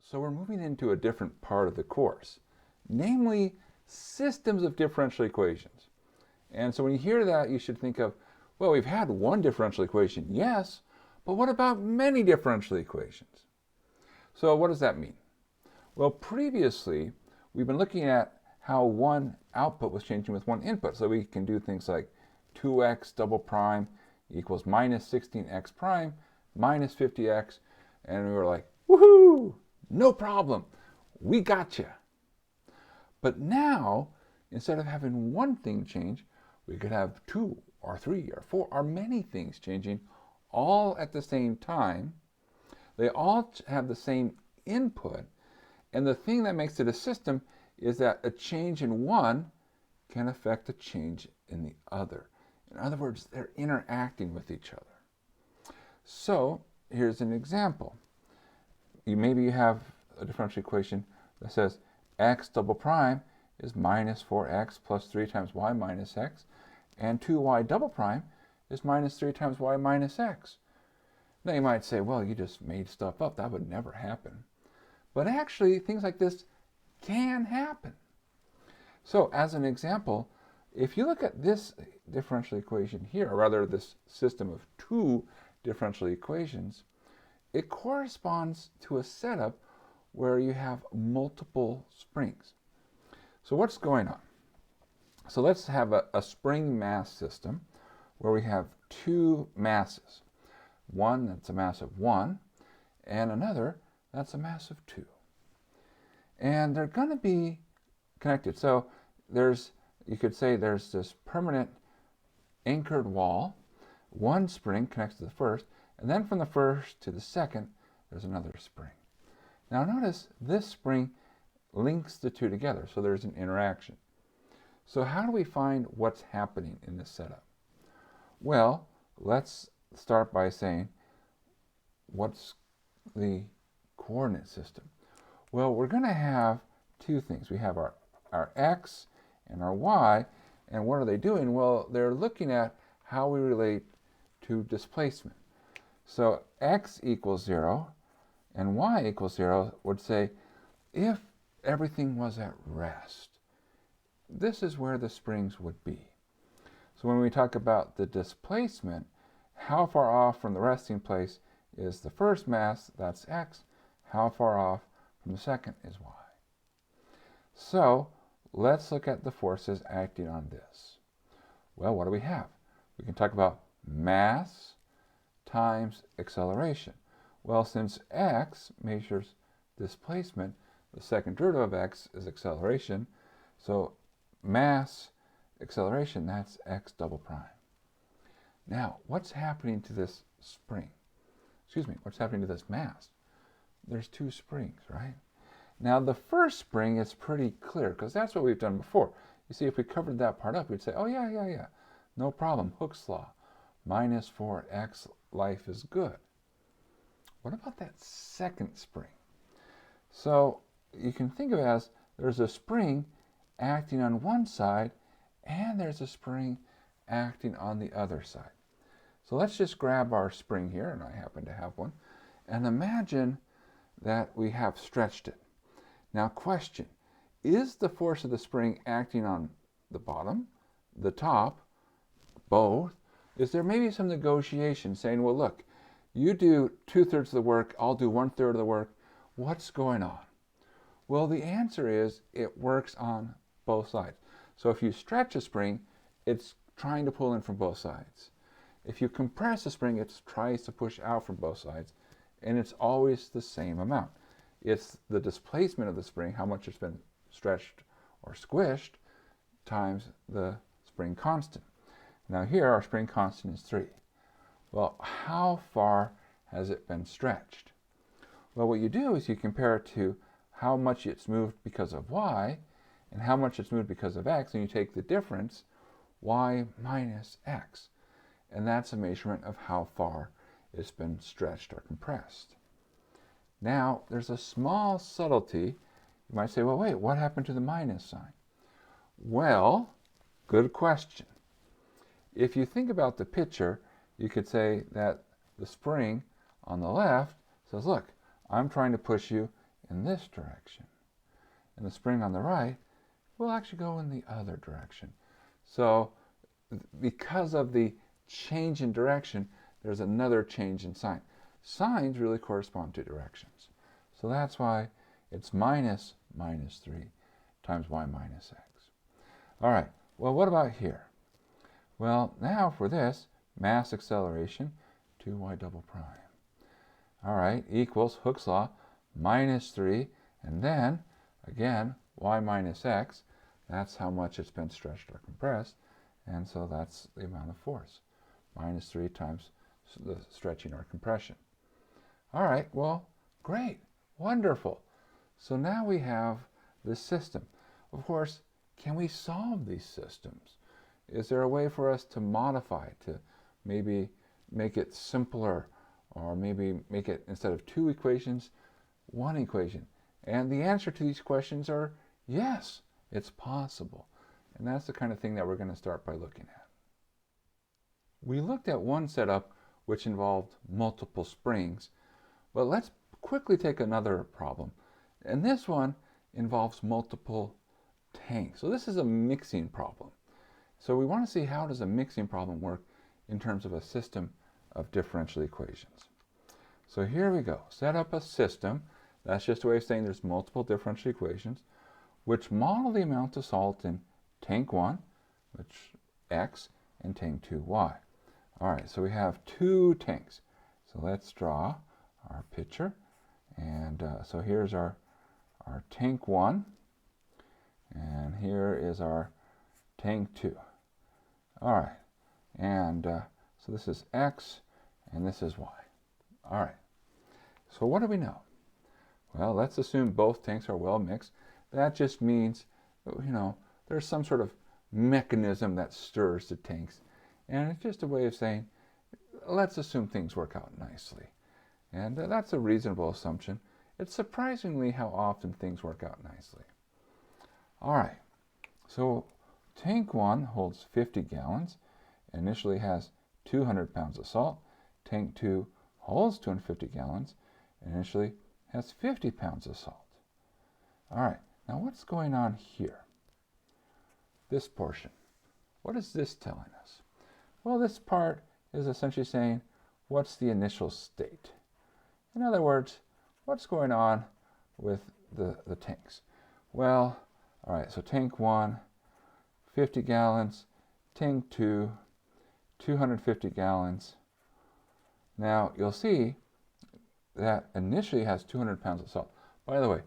So we're moving into a different part of the course, namely systems of differential equations. And so when you hear that, you should think of, well, we've had one differential equation, yes, but what about many differential equations? So what does that mean? Well, previously, we've been looking at how one output was changing with one input. So we can do things like 2x double prime equals minus 16x prime minus 50x. And we were like, woohoo, no problem, we got you. But now, instead of having one thing change, we could have two or three or four or many things changing all at the same time. They all have the same input. And the thing that makes it a system is that a change in one can affect a change in the other. In other words, they're interacting with each other. So here's an example. Maybe you have a differential equation that says x double prime is minus 4x plus 3 times y minus x, and 2y double prime is minus 3 times y minus x. Now you might say, well, you just made stuff up. That would never happen. But actually, things like this can happen. So as an example, if you look at this differential equation here, or rather this system of two differential equations, it corresponds to a setup where you have multiple springs. So what's going on? So let's have a spring mass system where we have two masses. One that's a mass of 1, and another that's a mass of 2. And they're going to be connected. So you could say there's this permanent anchored wall. One spring connects to the first, and then from the first to the second, there's another spring. Now notice this spring links the two together, so there's an interaction. So how do we find what's happening in this setup? Well, let's start by saying, what's the coordinate system? Well, we're going to have two things. We have our x and our y, and what are they doing? Well, they're looking at how we relate to displacement. So x equals 0 and y equals 0 would say, if everything was at rest, this is where the springs would be. So when we talk about the displacement, how far off from the resting place is the first mass, that's x, how far off from the second is y. So let's look at the forces acting on this. Well, what do we have? We can talk about mass times acceleration. Well, since x measures displacement, the second derivative of x is acceleration. So mass acceleration, that's x double prime. Now, what's happening to this spring? What's happening to this mass? There's two springs, right? Now, the first spring is pretty clear because that's what we've done before. You see, if we covered that part up, we'd say, oh, yeah, no problem, Hooke's law, minus 4x, life is good. What about that second spring? So you can think of it as there's a spring acting on one side and there's a spring acting on the other side. So let's just grab our spring here, and I happen to have one, and imagine that we have stretched it. Now question, is the force of the spring acting on the bottom, the top, both? Is there maybe some negotiation saying, well, look, you do 2/3 of the work, I'll do 1/3 of the work. What's going on? Well, the answer is it works on both sides. So if you stretch a spring, it's trying to pull in from both sides. If you compress a spring, it tries to push out from both sides, and it's always the same amount. It's the displacement of the spring, how much it's been stretched or squished, times the spring constant. Now here, our spring constant is 3. Well, how far has it been stretched? Well, what you do is you compare it to how much it's moved because of y and how much it's moved because of x, and you take the difference, y minus x. And that's a measurement of how far it's been stretched or compressed. Now, there's a small subtlety. You might say, well, wait, what happened to the minus sign? Well, good question. If you think about the picture, you could say that the spring on the left says, look, I'm trying to push you in this direction. And the spring on the right will actually go in the other direction. So because of the change in direction, there's another change in sign. Signs really correspond to directions. So that's why it's minus 3 times y minus x. All right, well, what about here? Well, now for this, mass acceleration, 2y double prime. All right, equals Hooke's law, minus 3, and then, again, y minus x, that's how much it's been stretched or compressed, and so that's the amount of force, minus 3 times the stretching or compression. All right, well, great, wonderful. So now we have this system. Of course, can we solve these systems? Is there a way for us to modify, to maybe make it simpler, or maybe make it, instead of 2 equations, 1 equation? And the answer to these questions are yes, it's possible. And that's the kind of thing that we're going to start by looking at. We looked at one setup which involved multiple springs, but let's quickly take another problem. And this one involves multiple tanks. So this is a mixing problem. So we want to see, how does a mixing problem work in terms of a system of differential equations. So here we go. Set up a system. That's just a way of saying there's multiple differential equations which model the amount of salt in tank 1, which x, and tank 2, y. All right, so we have 2 tanks. So let's draw our picture. And so here's our tank 1, and here is our tank 2. All right, and so this is x, and this is y. All right, so what do we know? Well, let's assume both tanks are well mixed. That just means, there's some sort of mechanism that stirs the tanks. And it's just a way of saying, let's assume things work out nicely. And that's a reasonable assumption. It's surprisingly how often things work out nicely. All right, so tank 1 holds 50 gallons, initially has 200 pounds of salt. Tank 2 holds 250 gallons, initially has 50 pounds of salt. All right, now what's going on here? This portion. What is this telling us? Well, this part is essentially saying, what's the initial state? In other words, what's going on with the tanks? Well, all right, so tank 1, 50 gallons, tank 2, 250 gallons. Now, you'll see that initially has 200 pounds of salt. By the way,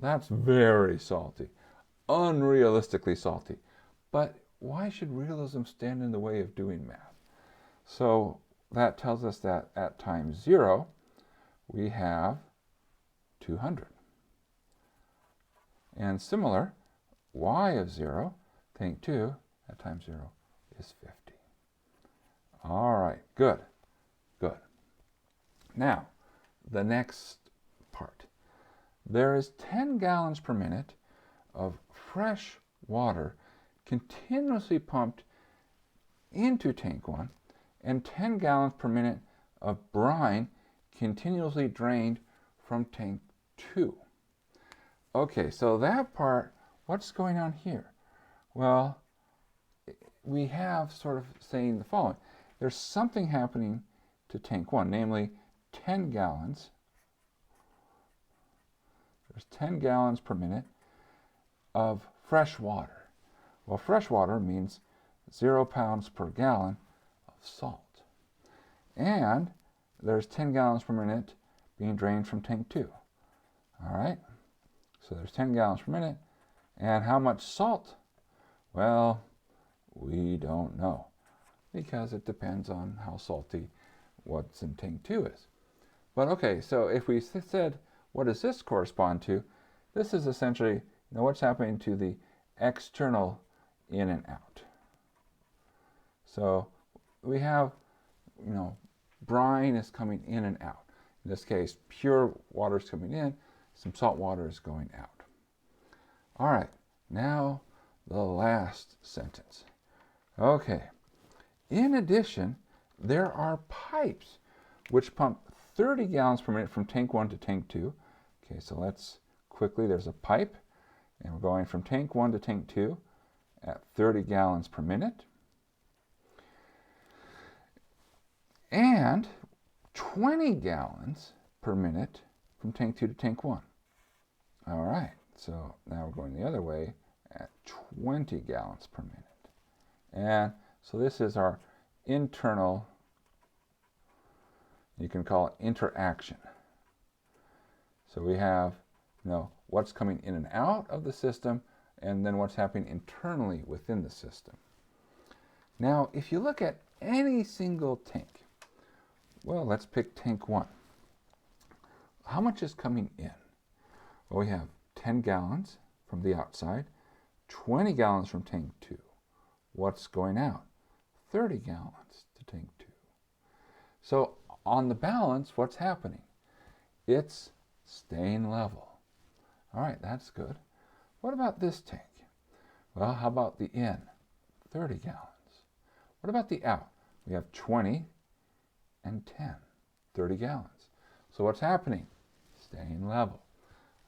that's very salty, unrealistically salty. But why should realism stand in the way of doing math? So that tells us that at time 0, we have 200. And similar, y of 0, tank 2, at time 0 is 50. All right, good, good. Now, the next part. There is 10 gallons per minute of fresh water continuously pumped into tank 1, and 10 gallons per minute of brine continuously drained from tank 2. Okay, so that part, what's going on here? Well, we have sort of saying the following. There's something happening to tank 1, namely 10 gallons. There's 10 gallons per minute of fresh water. Well, fresh water means 0 pounds per gallon of salt. And there's 10 gallons per minute being drained from tank 2. All right? So there's 10 gallons per minute. And how much salt? Well, we don't know, because it depends on how salty what's in tank 2 is. But okay, so if we said, what does this correspond to? This is essentially, what's happening to the external in and out. So we have, brine is coming in and out. In this case, pure water is coming in, some salt water is going out. All right, now the last sentence. Okay, in addition, there are pipes which pump 30 gallons per minute from tank 1 to tank 2, Okay, so let's quickly, there's a pipe, and we're going from tank 1 to tank 2 at 30 gallons per minute. And 20 gallons per minute from tank 2 to tank 1. All right, so now we're going the other way at 20 gallons per minute. And so this is our internal, you can call it interaction. So we have, what's coming in and out of the system, and then what's happening internally within the system. Now, if you look at any single tank, well, let's pick tank 1. How much is coming in? Well, we have 10 gallons from the outside, 20 gallons from tank 2. What's going out? 30 gallons to tank 2. So on the balance, what's happening? It's staying level. All right, that's good. What about this tank? Well, how about the in? 30 gallons. What about the out? We have 20 and 10, 30 gallons. So what's happening? Staying level.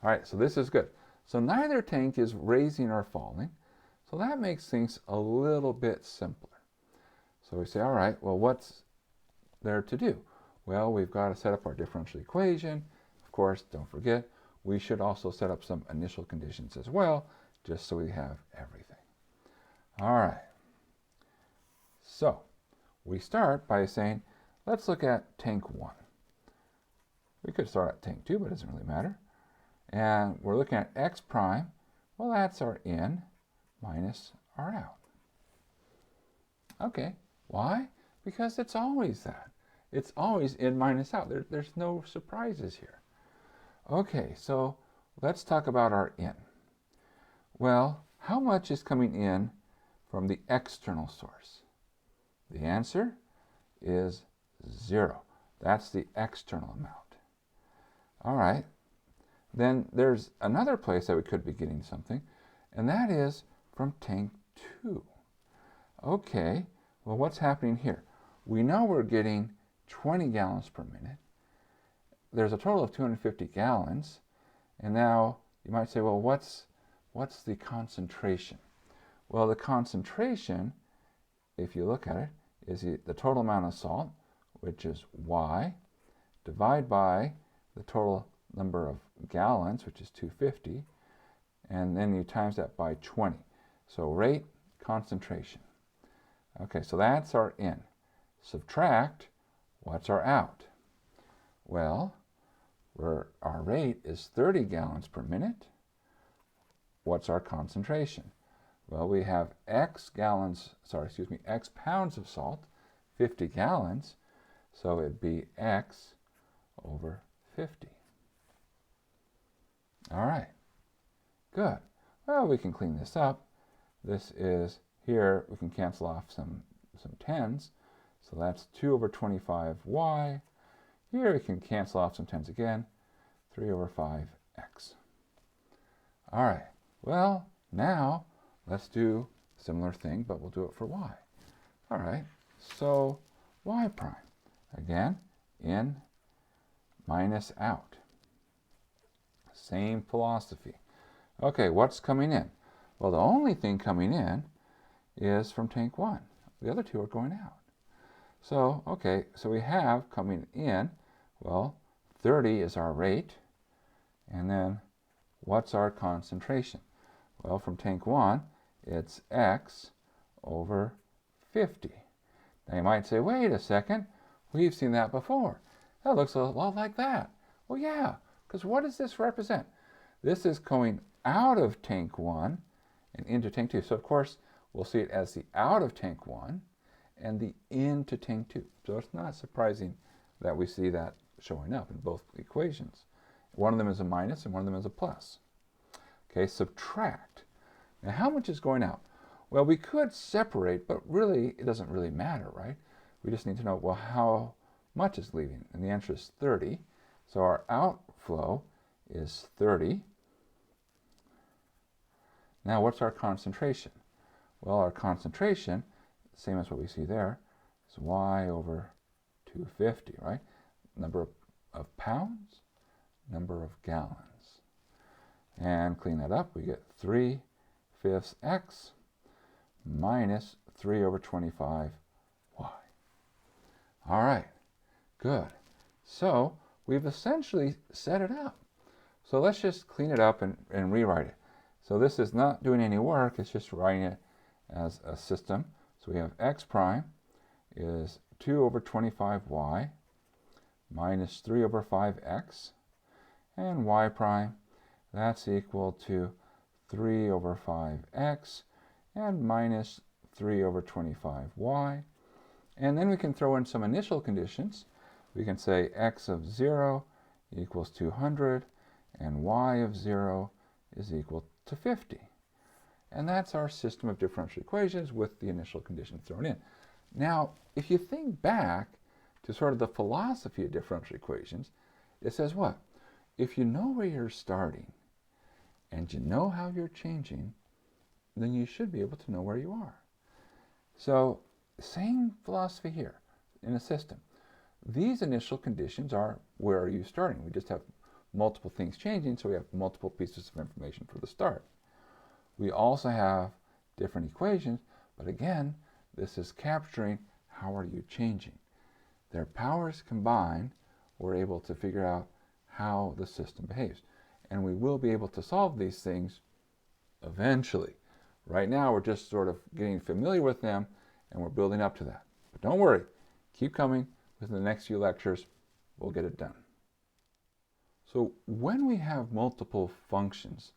All right, so this is good. So neither tank is raising or falling. So that makes things a little bit simpler. So we say, all right, well, what's there to do? Well, we've got to set up our differential equation. Of course, don't forget, we should also set up some initial conditions as well, just so we have everything. All right. So we start by saying, let's look at tank 1. We could start at tank 2, but it doesn't really matter. And we're looking at x prime. Well, that's our in minus our out. Okay, why? Because it's always that. It's always in minus out. There's no surprises here. Okay, so let's talk about our in. Well, how much is coming in from the external source? The answer is 0. That's the external amount. All right, then there's another place that we could be getting something, and that is from tank 2. Okay, well, what's happening here? We know we're getting 20 gallons per minute. There's a total of 250 gallons, and now you might say, well, what's the concentration? Well, the concentration, if you look at it, is the total amount of salt, which is Y, divided by the total number of gallons, which is 250, and then you times that by 20. So rate, concentration. Okay, so that's our in. Subtract, what's our out? Well, our rate is 30 gallons per minute. What's our concentration? Well, we have X pounds of salt, 50 gallons, so it'd be X over 50. All right, good. Well, we can clean this up. This is, here we can cancel off some 10s, so that's 2 over 25y. Here we can cancel off some 10s again, 3 over 5x. All right, well, now let's do a similar thing, but we'll do it for y. All right, so y prime, again, in minus out. Same philosophy. Okay, what's coming in? Well, the only thing coming in is from tank 1. The other two are going out. So, okay, so we have coming in, well, 30 is our rate, and then what's our concentration? Well, from tank 1, it's X over 50. Now you might say, wait a second, we've seen that before. That looks a lot like that. Well, yeah, because what does this represent? This is going out of tank 1 and into tank 2. So, of course, we'll see it as the out of tank 1 and the into tank 2. So it's not surprising that we see that showing up in both equations. One of them is a minus and one of them is a plus. Okay, subtract. Now, how much is going out? Well, we could separate, but really, it doesn't really matter, right? We just need to know, well, how much is leaving? And the answer is 30. So our outflow is 30. Now, what's our concentration? Well, our concentration, same as what we see there, is Y over 250, right? Number of pounds, number of gallons. And clean that up, we get 3/5 x minus 3 over 25 y. All right, good. So we've essentially set it up. So let's just clean it up and rewrite it. So this is not doing any work, it's just writing it as a system. So we have x prime is 2 over 25y minus 3 over 5x, and y prime, that's equal to 3 over 5x and minus 3 over 25y. And then we can throw in some initial conditions. We can say x of 0 equals 200 and y of 0 is equal to 50. And that's our system of differential equations with the initial conditions thrown in. Now, if you think back to sort of the philosophy of differential equations, it says what? If you know where you're starting and you know how you're changing, then you should be able to know where you are. So, same philosophy here in a system. These initial conditions are where are you starting? We just have multiple things changing, so we have multiple pieces of information for the start. We also have different equations, but again, this is capturing how are you changing. Their powers combined, we're able to figure out how the system behaves. And we will be able to solve these things eventually. Right now, we're just sort of getting familiar with them, and we're building up to that. But don't worry, keep coming. Within the next few lectures, we'll get it done. So when we have multiple functions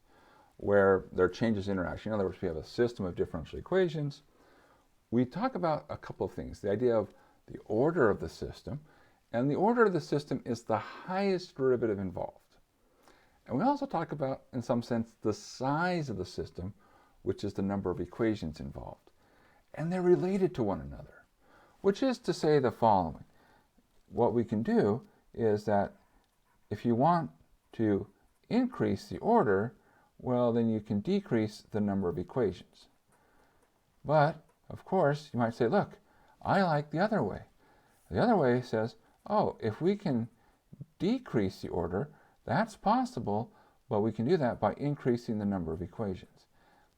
where there are changes in interaction, in other words, we have a system of differential equations, we talk about a couple of things. The idea of the order of the system, and the order of the system is the highest derivative involved. And we also talk about, in some sense, the size of the system, which is the number of equations involved. And they're related to one another, which is to say the following. What we can do is that if you want to increase the order, well, then you can decrease the number of equations. But, of course, you might say, look, I like the other way. The other way says, oh, if we can decrease the order, that's possible, but we can do that by increasing the number of equations.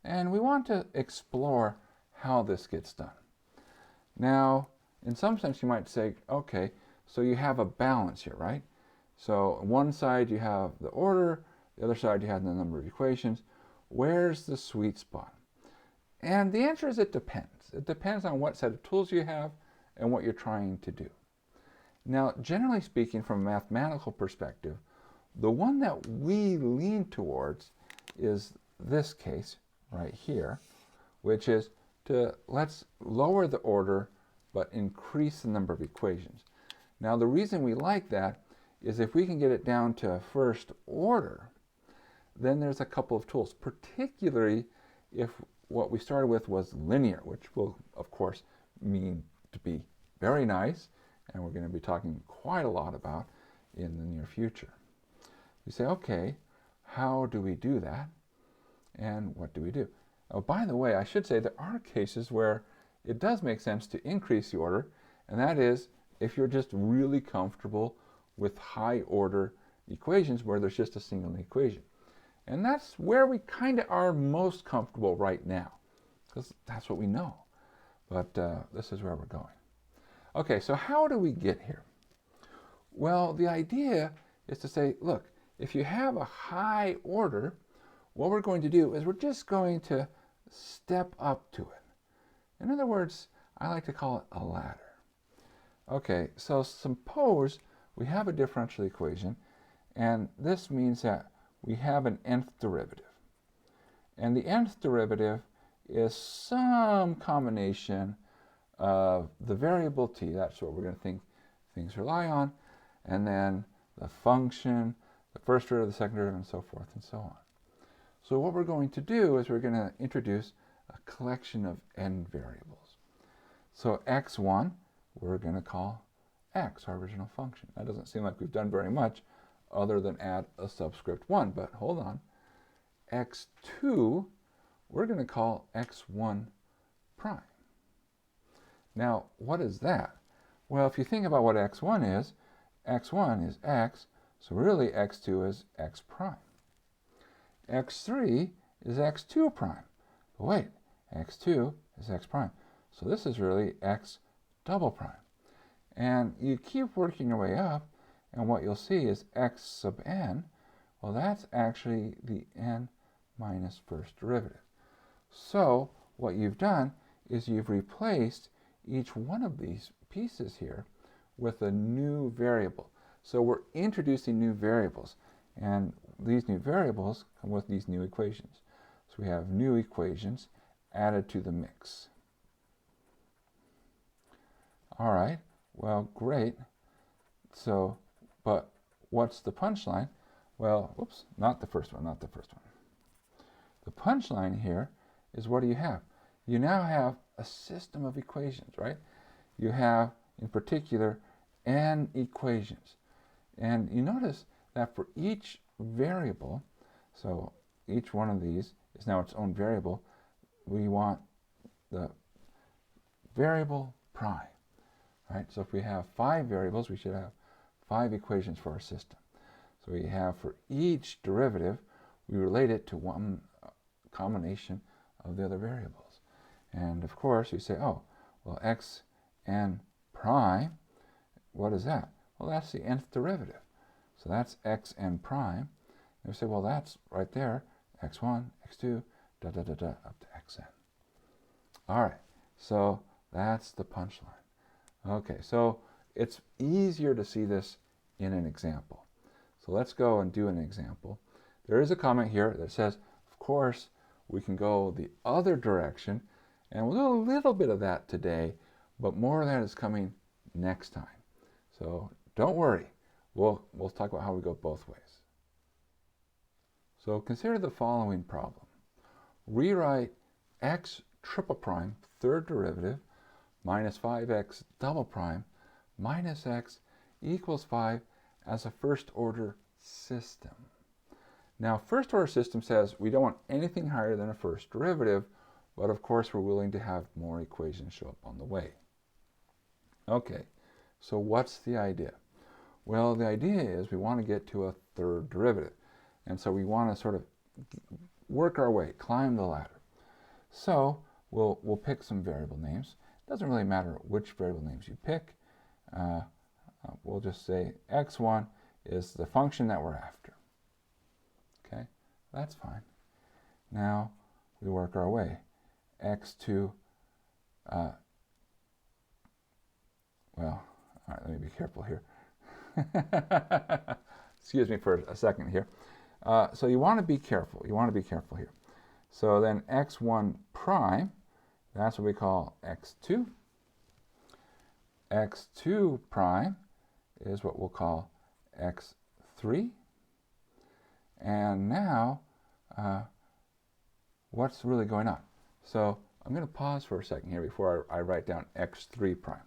And we want to explore how this gets done. Now, in some sense, you might say, okay, so you have a balance here, right? So on one side you have the order, the other side you have the number of equations. Where's the sweet spot? And the answer is it depends. It depends on what set of tools you have and what you're trying to do. Now, generally speaking, from a mathematical perspective, the one that we lean towards is this case right here, which is to let's lower the order but increase the number of equations. Now, the reason we like that is if we can get it down to first order, then there's a couple of tools, particularly if what we started with was linear, which will, of course, mean to be very nice, and we're going to be talking quite a lot about in the near future. You say, okay, how do we do that? And what do we do? Oh, by the way, I should say there are cases where it does make sense to increase the order, and that is if you're just really comfortable with high order equations where there's just a single equation. And that's where we kind of are most comfortable right now, because that's what we know. But this is where we're going. Okay, so how do we get here? Well, the idea is to say, look, if you have a high order, what we're going to do is we're just going to step up to it. In other words, I like to call it a ladder. Okay, so suppose we have a differential equation, and this means that we have an nth derivative. And the nth derivative is some combination of the variable t, that's what we're going to think things rely on, and then the function, the first derivative, the second derivative, and so forth and so on. So what we're going to do is we're going to introduce a collection of n variables. So x1, we're going to call x, our original function. That doesn't seem like we've done very much other than add a subscript 1, but hold on. x2, we're going to call x1 prime. Now, what is that? Well, if you think about what x1 is x, so really x2 is x prime. x3 is x2 prime. But wait, x2 is x prime. So this is really x double prime. And you keep working your way up, and what you'll see is x sub n. Well, that's actually the n minus first derivative. So what you've done is you've replaced each one of these pieces here with a new variable. So we're introducing new variables, and these new variables come with these new equations. So we have new equations added to the mix. All right, well, great. So, but what's the punchline? Well, whoops, not the first one. The punchline here is, what do you have? You now have a system of equations, right? You have, in particular, n equations. And you notice that for each variable, so each one of these is now its own variable, we want the variable prime, right? So if we have 5 variables, we should have 5 equations for our system. So we have, for each derivative, we relate it to one combination of the other variables. And of course, you say, oh, well, x n prime, what is that? Well, that's the nth derivative. So that's x n prime. And we say, well, that's right there, x1, x2, da da da da, up to xn. All right, so that's the punchline. Okay, so it's easier to see this in an example. So let's go and do an example. There is a comment here that says, of course, we can go the other direction, and we'll do a little bit of that today, but more of that is coming next time. So don't worry, we'll talk about how we go both ways. So consider the following problem. Rewrite x triple prime, third derivative, minus 5x double prime, minus x equals 5 as a first order system. Now, first order system says we don't want anything higher than a first derivative, but of course we're willing to have more equations show up on the way. Okay, so what's the idea? Well, the idea is we want to get to a third derivative. And so we want to sort of work our way, climb the ladder. So we'll pick some variable names. It doesn't really matter which variable names you pick. We'll just say x1 is the function that we're after. Okay, that's fine. Now we work our way. x2, well, all right, let me be careful here. Excuse me for a second here. So you want to be careful. You want to be careful here. So then x1 prime, that's what we call x2. x2 prime is what we'll call x3. And now, what's really going on? So I'm going to pause for a second here before I write down x3 prime.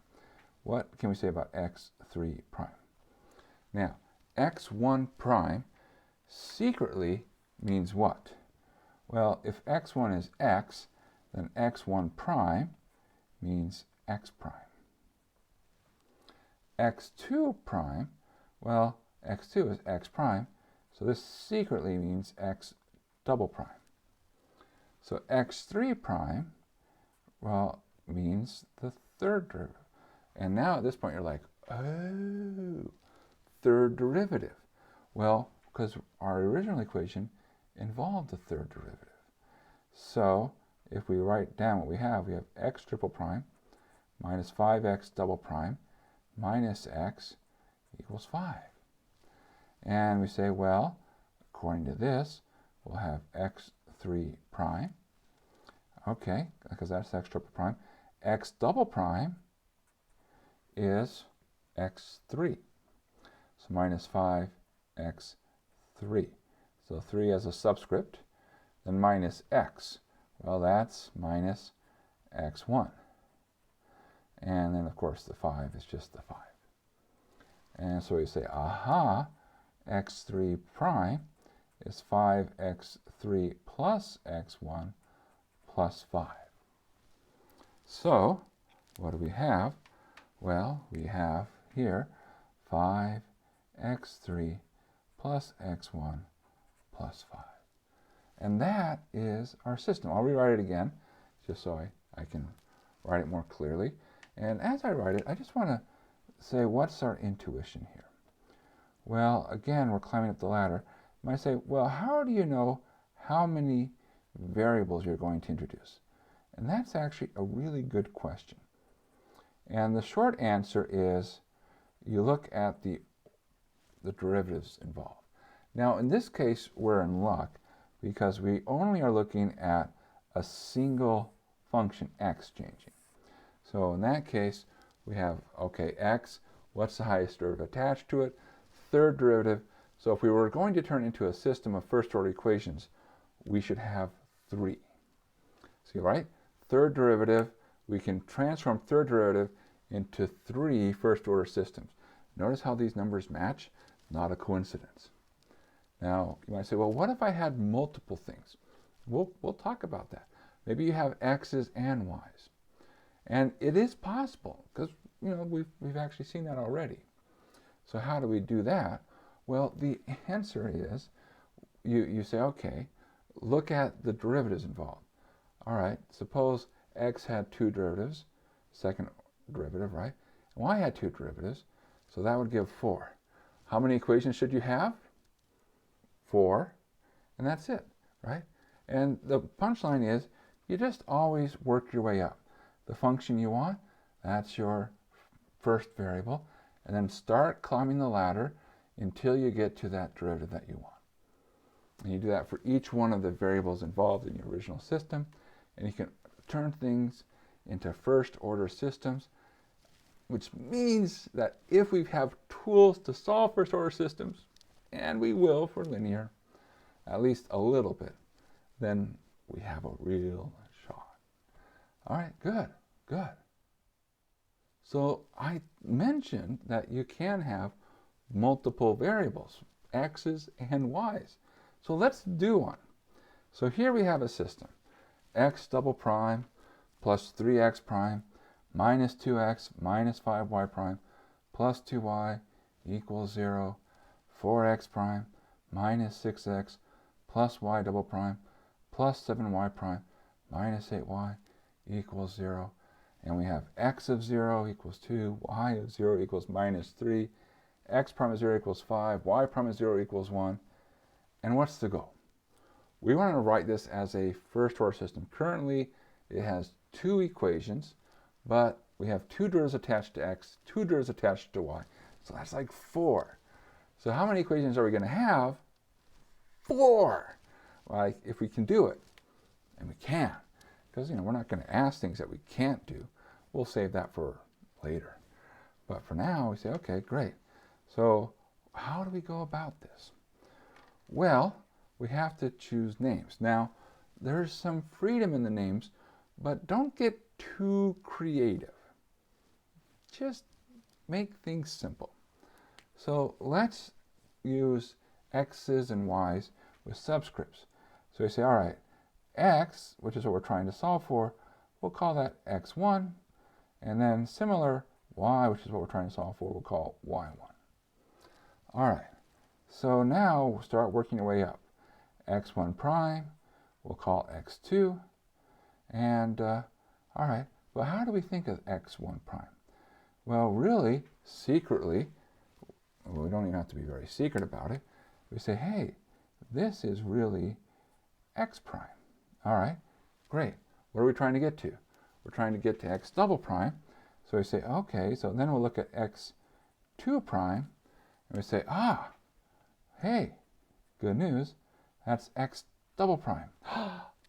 What can we say about x3 prime? Now, x1 prime secretly means what? Well, if x1 is x, then x1 prime means x prime. x2 prime, well, x2 is x prime, so this secretly means x double prime. So x3 prime, well, means the third derivative. And now at this point you're like, oh, third derivative. Well, because our original equation involved the third derivative. So if we write down what we have x triple prime minus 5x double prime minus x equals 5. And we say, well, according to this, we'll have x3 prime. Okay, because that's x triple prime. X double prime is x3. So minus 5x3. So 3 as a subscript. Then minus x. Well, that's minus x1. And then, of course, the 5 is just the 5. And so we say, aha, x3 prime is 5x3 plus x1 plus 5. So, what do we have? Well, we have here 5x3 plus x1 plus 5. And that is our system. I'll rewrite it again, just so I can write it more clearly. And as I write it, I just want to say, what's our intuition here? Well, again, we're climbing up the ladder. You might say, well, how do you know how many variables you're going to introduce? And that's actually a really good question. And the short answer is you look at the derivatives involved. Now, in this case, we're in luck because we only are looking at a single function, x, changing. So in that case, we have, okay, x, what's the highest derivative attached to it? Third derivative. So if we were going to turn into a system of first-order equations, we should have 3. See, right? Third derivative, we can transform third derivative into 3 first-order systems. Notice how these numbers match? Not a coincidence. Now, you might say, well, what if I had multiple things? We'll talk about that. Maybe you have x's and y's. And it is possible, because we've actually seen that already. So how do we do that? Well, the answer is, you say, okay, look at the derivatives involved. All right, suppose x had 2 derivatives, second derivative, right? And y had 2 derivatives, so that would give 4. How many equations should you have? 4, and that's it, right? And the punchline is, you just always work your way up. The function you want, that's your first variable, and then start climbing the ladder until you get to that derivative that you want. And you do that for each one of the variables involved in your original system, and you can turn things into first-order systems, which means that if we have tools to solve first-order systems, and we will for linear, at least a little bit, then we have a real shot. All right, good. So I mentioned that you can have multiple variables, x's and y's. So let's do one. So here we have a system, x double prime plus 3x prime minus 2x minus 5y prime plus 2y equals 0, 4x prime minus 6x plus y double prime plus 7y prime minus 8y equals 0. And we have x of 0 equals 2, y of 0 equals minus 3, x prime of 0 equals 5, y prime of 0 equals 1. And what's the goal? We want to write this as a first-order system. Currently, it has 2 equations, but we have 2 derivatives attached to x, 2 derivatives attached to y. So that's like 4. So how many equations are we going to have? 4! Well, if we can do it, and we can, because we're not going to ask things that we can't do. We'll save that for later. But for now, we say, okay, great. So how do we go about this? Well, we have to choose names. Now, there's some freedom in the names, but don't get too creative. Just make things simple. So let's use x's and y's with subscripts. So we say, all right, x, which is what we're trying to solve for, we'll call that x1, and then similar, y, which is what we're trying to solve for, we'll call y1. All right, so now we'll start working our way up. x1 prime, we'll call x2, and all right, well, how do we think of x1 prime? Well, really, secretly, we don't even have to be very secret about it. We say, hey, this is really x prime. All right, great. What are we trying to get to? We're trying to get to x double prime. So we say, okay, so then we'll look at x2 prime, and we say, hey, good news, that's x double prime.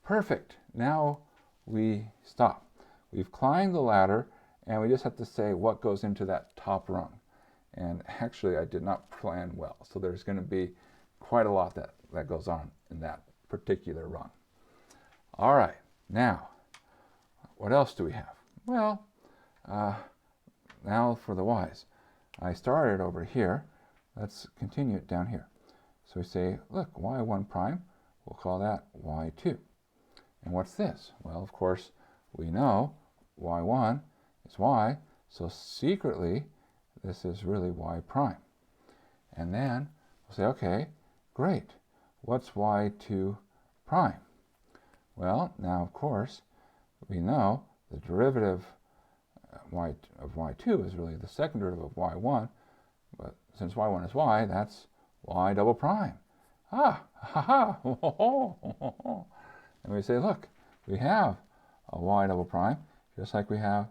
Perfect. Now we stop. We've climbed the ladder, and we just have to say what goes into that top rung. And actually, I did not plan well, so there's going to be quite a lot that goes on in that particular rung. All right, now, what else do we have? Well, now for the y's. I started over here. Let's continue it down here. So we say, look, y1 prime, we'll call that y2. And what's this? Well, of course, we know y1 is y, so secretly, this is really y prime. And then we'll say, okay, great. What's y2 prime. Well, now of course, we know the derivative of y2 is really the second derivative of y1, but since y1 is y, that's y double prime. Ah, ha ha, ho, ho, ho, ho. And we say, look, we have a y double prime, just like we have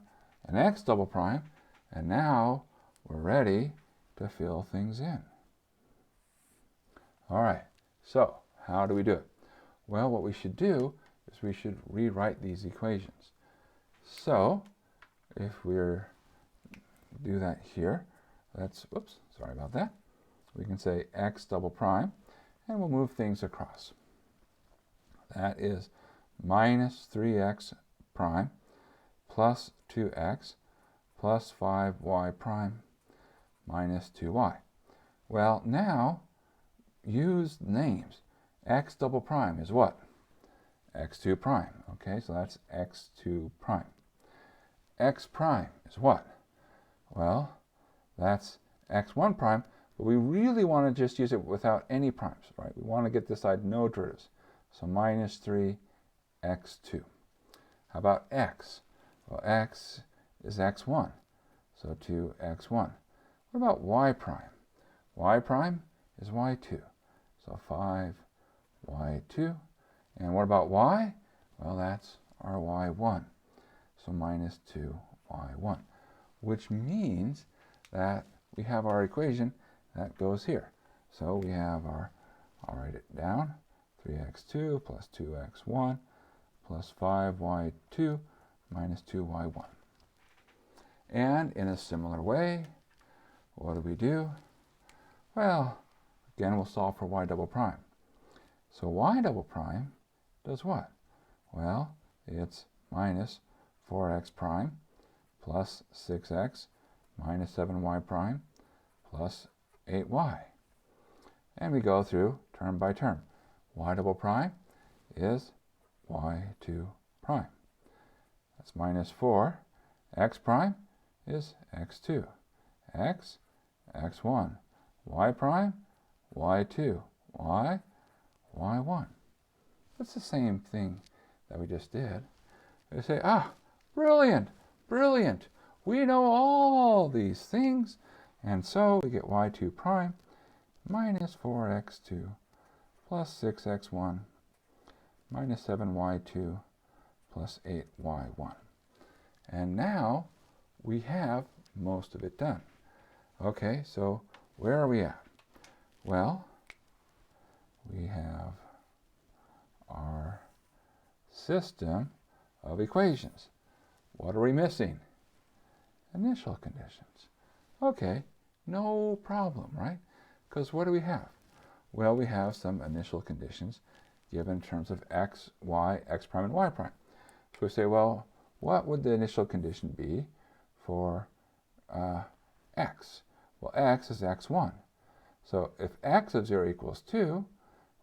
an x double prime, and now we're ready to fill things in. All right, so how do we do it? Well, what we should do is we should rewrite these equations. So if we do that here, whoops, sorry about that. We can say x double prime, and we'll move things across. That is minus 3x prime plus 2x plus 5y prime minus 2y. Well, now use names. X double prime is what? x2 prime. Okay, so that's x2 prime. X prime is what? Well, that's x1 prime, but we really want to just use it without any primes, right? We want to get this side no derivatives. So minus 3x2. How about x? Well, x is x1, so 2x1. What about y prime? Y prime is y2, so 5y2. And what about y? Well, that's our y1, so minus 2y1, which means that we have our equation that goes here. So we have I'll write it down, 3x2 plus 2x1 plus 5y2 minus 2y1. And in a similar way, what do? Well, again, we'll solve for y double prime. So y double prime does what? Well, it's minus 4x prime plus 6x minus 7y prime plus 8y. And we go through term by term. Y double prime is y2 prime. That's minus 4. X prime is x2. X, x1. Y prime, y2. Y, y1. That's the same thing that we just did. They say, ah, brilliant, brilliant. We know all these things. And so we get y2 prime minus 4x2 plus 6x1 minus 7y2 plus 8y1. And now we have most of it done. Okay, so where are we at? Well, we have our system of equations. What are we missing? Initial conditions. Okay, no problem, right? Because what do we have? Well, we have some initial conditions given in terms of x, y, x prime, and y prime. So we say, well, what would the initial condition be for x? Well, x is x1. So if x of 0 equals 2,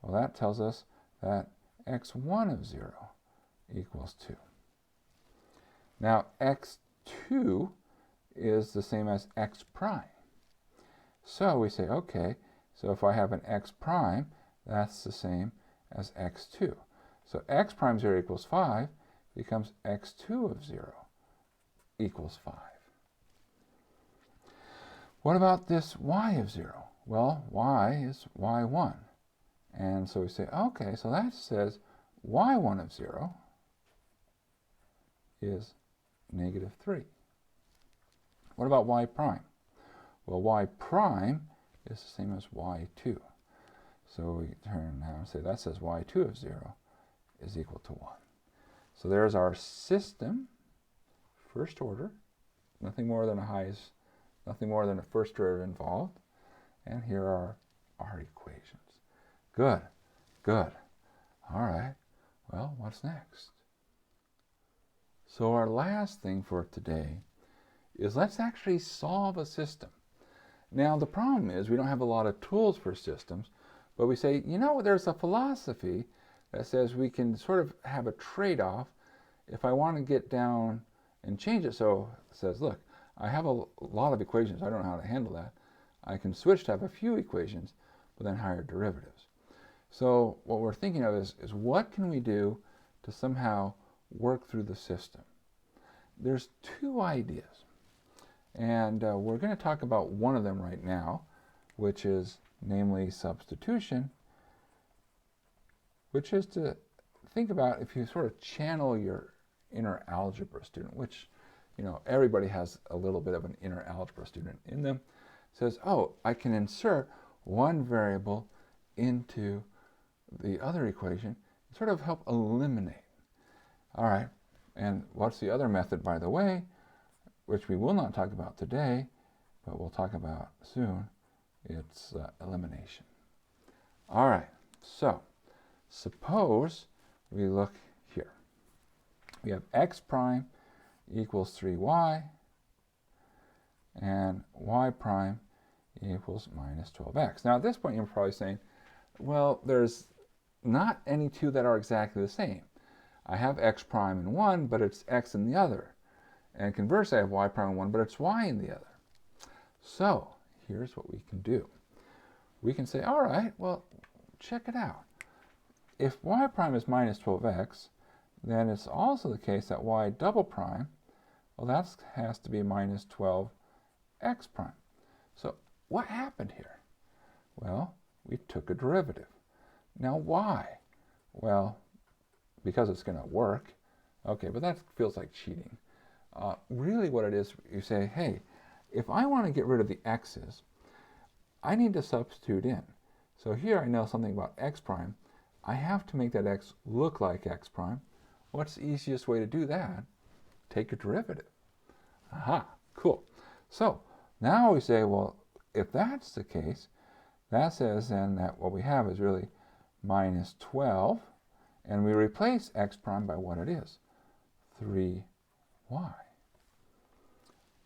well, that tells us that x1 of 0 equals 2. Now, x2 is the same as x prime. So we say, okay, so if I have an x prime, that's the same as x2. So x prime 0 equals 5 becomes x2 of 0 equals 5. What about this y of 0? Well, y is y1. And so we say, okay, so that says y1 of 0 is negative 3. What about y prime? Well, y prime is the same as y2. So we turn now and say that says y2 of 0 is equal to 1. So there's our system, first order, nothing more than a first derivative involved. And here are our equations. Good, good. All right, well, what's next? So our last thing for today is let's actually solve a system. Now, the problem is we don't have a lot of tools for systems, but we say, you know, there's a philosophy that says we can sort of have a trade-off. If I want to get down and change it, so it says, look, I have a lot of equations. I don't know how to handle that. I can switch to have a few equations, but then higher derivatives. So what we're thinking of is what can we do to somehow work through the system? There's two ideas, and we're going to talk about one of them right now, which is namely substitution, which is to think about if you sort of channel your inner algebra student, which, you know, everybody has a little bit of an inner algebra student in them, says, oh, I can insert one variable into the other equation and sort of help eliminate. All right, and what's the other method, by the way, which we will not talk about today, but we'll talk about soon? It's elimination. All right, so suppose we look here. We have x prime equals 3y, and y prime equals minus 12x. Now at this point you're probably saying, well, there's not any two that are exactly the same. I have x prime in one, but it's x in the other. And conversely, I have y prime in one, but it's y in the other. So here's what we can do. We can say, all right, well, check it out. If y prime is minus 12x, then it's also the case that y double prime, well, that has to be minus 12x prime. So what happened here? Well, we took a derivative. Now why? Well, because it's going to work. Okay, but that feels like cheating. Really what it is, you say, hey, if I want to get rid of the x's, I need to substitute in. So here I know something about x prime. I have to make that x look like x prime. What's the easiest way to do that? Take a derivative. Aha, cool. So now we say, well, if that's the case, that says then that what we have is really minus 12, and we replace x prime by what it is, 3y.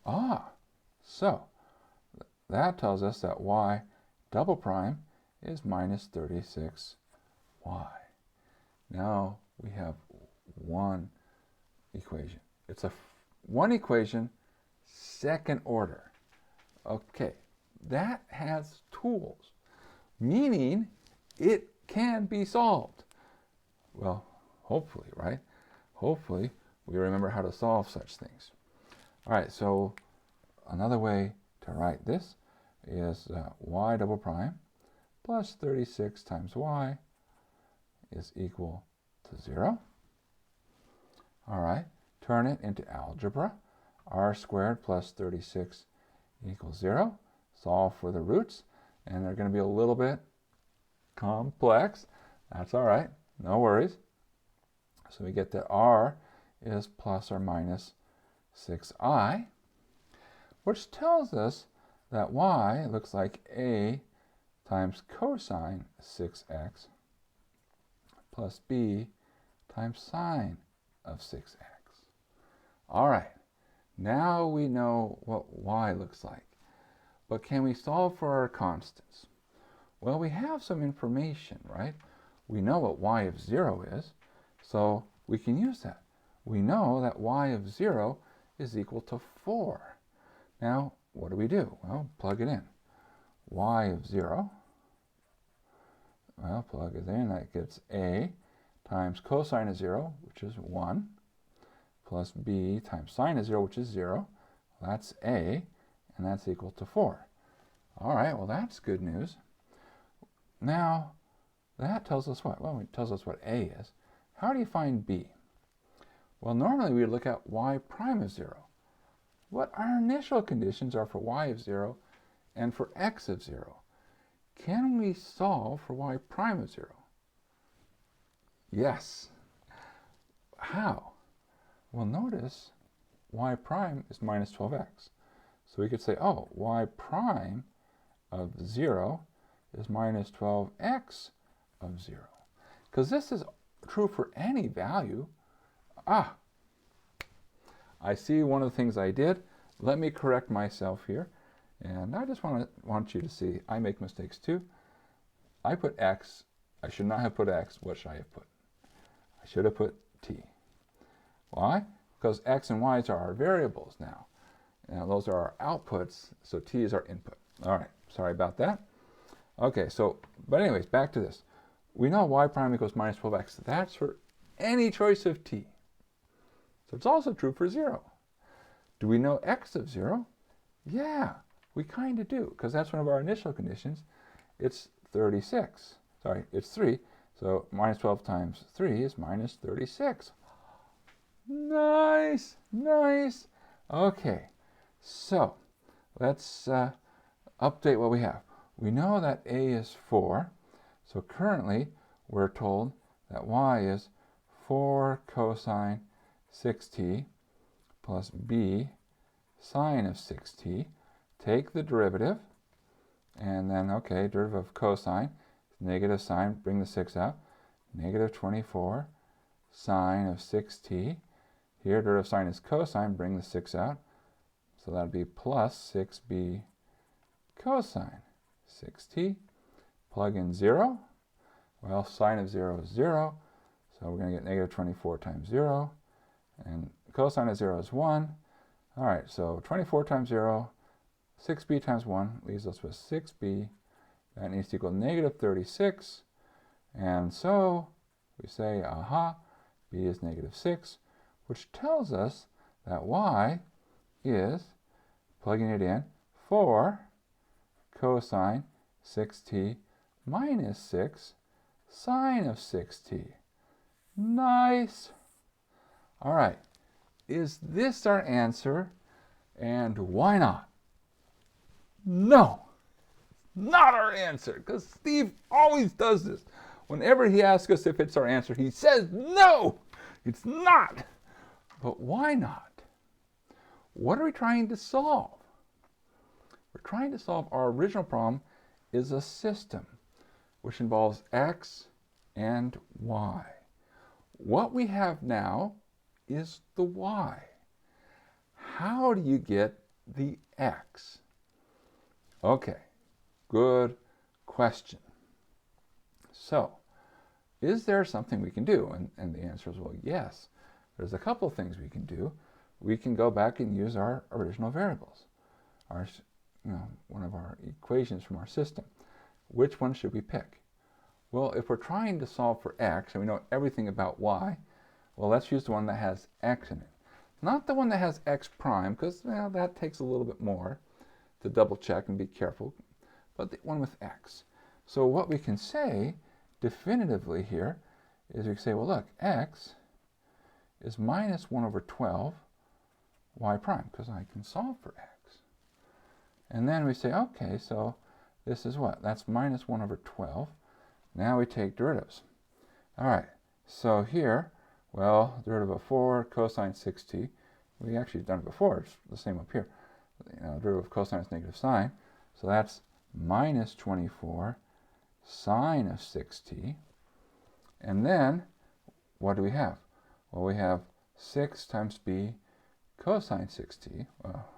Ah, so that tells us that y double prime is minus 36y. Now we have one equation. It's a one equation, second order. Okay, that has tools, meaning it can be solved. Well, hopefully, right? Hopefully we remember how to solve such things. All right, so another way to write this is y double prime plus 36 times y is equal to 0. All right, turn it into algebra. R squared plus 36 equals 0. Solve for the roots, and they're going to be a little bit complex. That's all right, no worries. So we get that r is plus or minus 6i, which tells us that y looks like a times cosine 6x plus b times sine of 6x. All right, now we know what y looks like. But can we solve for our constants? Well, we have some information, right? We know what y of 0 is, so we can use that. We know that y of 0 is equal to 4. Now, what do we do? Well, plug it in. Y of 0, well, plug it in, that gets a times cosine of 0, which is 1, plus b times sine of 0, which is 0. That's a, and that's equal to 4. All right, well, that's good news. Now, that tells us what? Well, it tells us what a is. How do you find b? Well, normally we would look at y prime of 0. What our initial conditions are for y of 0 and for x of 0. Can we solve for y prime of 0? Yes. How? Well, notice y prime is minus 12x. So we could say, oh, y prime of 0 is minus 12x of 0. Because this is true for any value. Ah, I see one of the things I did. Let me correct myself here. And I just want you to see, I make mistakes too. I put x. I should not have put x. What should I have put? I should have put t. Why? Because x and y's are our variables now. Now those are our outputs, so t is our input. All right, sorry about that. Okay, so, but anyways, back to this. we know y prime equals minus 12x. That's for any choice of t. So it's also true for 0. Do we know x of 0? Yeah, we kind of do, because that's one of our initial conditions. It's 36. Sorry, it's 3. So minus 12 times 3 is minus 36. Nice, nice. Okay, so let's update what we have. We know that a is 4. So currently, we're told that y is 4 cosine 6t plus b sine of 6t. Take the derivative, and then, okay, derivative of cosine, negative sine, bring the 6 out, negative 24 sine of 6t. Here, derivative of sine is cosine, bring the 6 out, so that would be plus 6b cosine 6t. Plug in 0. Well, sine of 0 is 0, so we're going to get negative 24 times 0, and cosine of 0 is 1. All right, so 24 times 0, 6b times 1 leaves us with 6b. That needs to equal negative 36, and so we say, aha, b is negative 6, which tells us that y is, plugging it in, 4 cosine 6t minus 6 sine of 6t. Nice. All right. Is this our answer? And why not? No, not our answer, because Steve always does this. Whenever he asks us if it's our answer, he says, no, it's not. But why not? What are we trying to solve? We're trying to solve our original problem is a system which involves x and y. What we have now is the y. How do you get the x? Okay, good question. So, is there something we can do? And the answer is, well, yes. There's a couple things we can do. We can go back and use our original variables, one of our equations from our system. Which one should we pick? Well, if we're trying to solve for x, and we know everything about y, well, let's use the one that has x in it. Not the one that has x prime, because that takes a little bit more to double check and be careful, but the one with x. So what we can say definitively here is we can say, well, look, x is minus 1 over 12 y prime, because I can solve for x. And then we say, okay, so this is what? That's minus 1 over 12. Now we take derivatives. All right, so here, well, derivative of 4 cosine 6t. We actually done it before. It's the same up here. Derivative of cosine is negative sine. So that's minus 24 sine of 6t. And then, what do we have? Well, we have 6 times b cosine 6t. Well,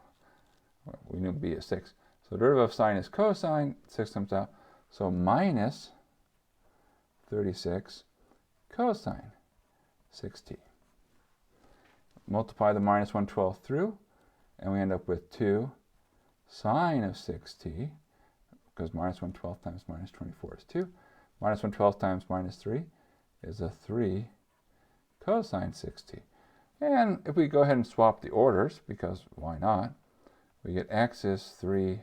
we knew b is 6. So derivative of sine is cosine. 6 comes out. So minus 36 cosine 6t. Multiply the minus 112 through, and we end up with 2 sine of 6t, because minus 112 times minus 24 is 2. Minus 112 times minus 3 is a 3 cosine 6t. And if we go ahead and swap the orders, because why not, we get x is 3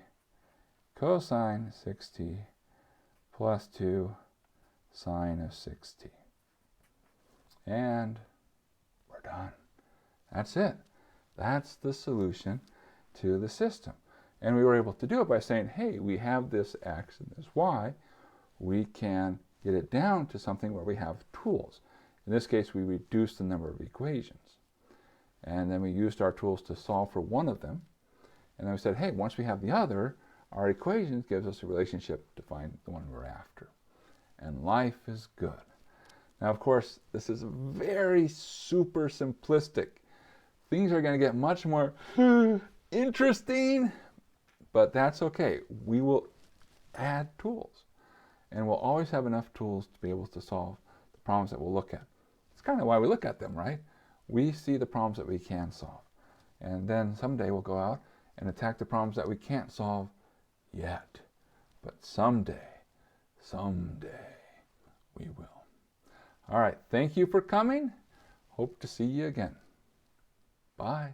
cosine 6t plus 2 sine of 6t. And we're done. That's it. That's the solution to the system. And we were able to do it by saying, hey, we have this x and this y. We can get it down to something where we have tools. In this case, we reduced the number of equations. And then we used our tools to solve for one of them. And then we said, hey, once we have the other, our equations gives us a relationship to find the one we're after. And life is good. Now, of course, this is very super simplistic. Things are going to get much more interesting, but that's okay. We will add tools, and we'll always have enough tools to be able to solve the problems that we'll look at. It's kind of why we look at them, right? We see the problems that we can solve, and then someday we'll go out and attack the problems that we can't solve yet. But someday, we will. All right, thank you for coming. Hope to see you again. Bye.